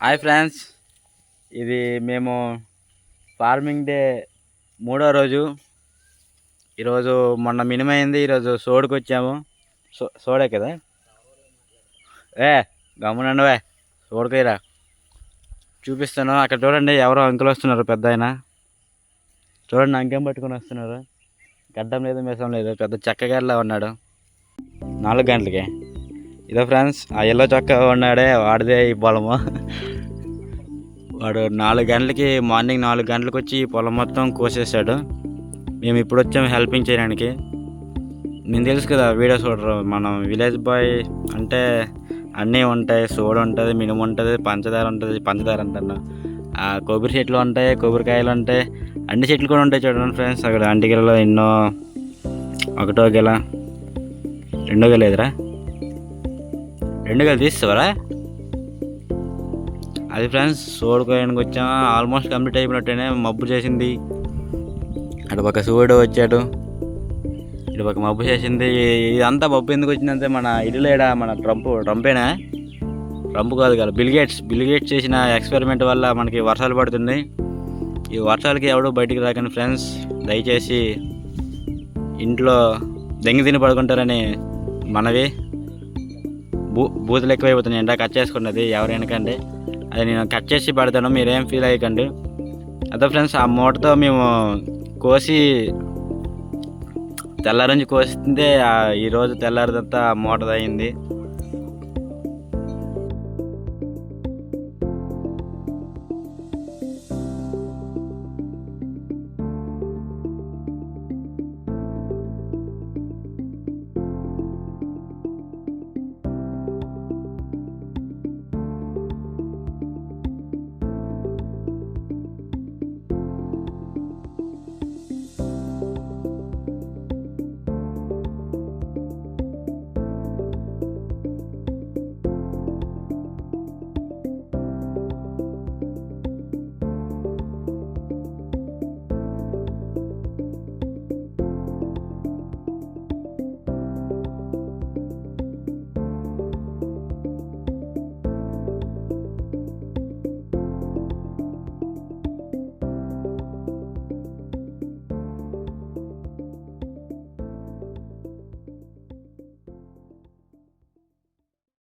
Hi friends, ఇది మేము farming day 3వ రోజు. ఈరోజు మొన్న మినిమం అయింది. ఈరోజు సోడుకు వచ్చాము. సోడే కదా, ఏ గమ్మునండవే సోడుకైరా చూపిస్తాను. అక్కడ చూడండి, ఎవరో అంకుల్ వస్తున్నారు, పెద్ద ఆయన. చూడండి, అంకెం పట్టుకొని వస్తున్నారు. గడ్డం లేదు, మీసం లేదు, పెద్ద చెక్కగారిలా ఉన్నాడు. 4 గంటలకి. ఇదో ఫ్రెండ్స్, ఆ ఎల్లో చొక్కా ఉన్నాడే వాడిదే ఈ పొలము. వాడు 4 గంటలకి, మార్నింగ్ 4 గంటలకు వచ్చి పొలం మొత్తం కోసేసాడు. మేము ఇప్పుడు వచ్చాము హెల్పింగ్ చేయడానికి. నేను తెలుసు కదా, వీడియో చూడరు. మనం విలేజ్ బాయ్ అంటే అన్నీ ఉంటాయి. సోడా ఉంటుంది, మినుము ఉంటుంది, పంచదార ఉంటుంది. పంచదార అంటున్నా, కొబ్బరి చెట్లు ఉంటాయి, కొబ్బరికాయలు ఉంటాయి, అన్ని చెట్లు కూడా ఉంటాయి. చూడండి ఫ్రెండ్స్, అక్కడ అంటిగిలలో ఎన్నో, 1వ గెల, 2వ గెల ఎదురా, 2 గెల తీస్తావరా. అది ఫ్రెండ్స్, సోడుకోయడానికి వచ్చాము. ఆల్మోస్ట్ కంప్లీట్ అయిపోయినట్టేనే. మబ్బు చేసింది, అటుపక్క సూర్యుడు వచ్చాడు, ఇటుపక్క మబ్బు చేసింది. ఇదంతా మబ్బు ఎందుకు వచ్చిందంటే, మన ఇల్లు ఏడా, మన ట్రంపేనా, ట్రంప్ కాదు కదా, బిల్ గేట్స్ చేసిన ఎక్స్పెరిమెంట్ వల్ల మనకి వర్షాలు పడుతుంది. ఈ వర్షాలకి ఎవడో బయటికి రాకండి ఫ్రెండ్స్. దయచేసి ఇంట్లో దెంగి తిని పడుకుంటారని మనవి. బూతులు ఎక్కువైపోతున్నాయి. ఎండా కట్ చేసుకున్నది ఎవరైనాకండి, అది నేను కట్ చేసి పెడతాను, మీరేం ఫీల్ అయ్యకండి. అదే ఫ్రెండ్స్, ఆ మూటతో మేము కోసి తెల్లారించి కోస్తుంటే ఈరోజు తెల్లారిదంతా మూటది అయింది.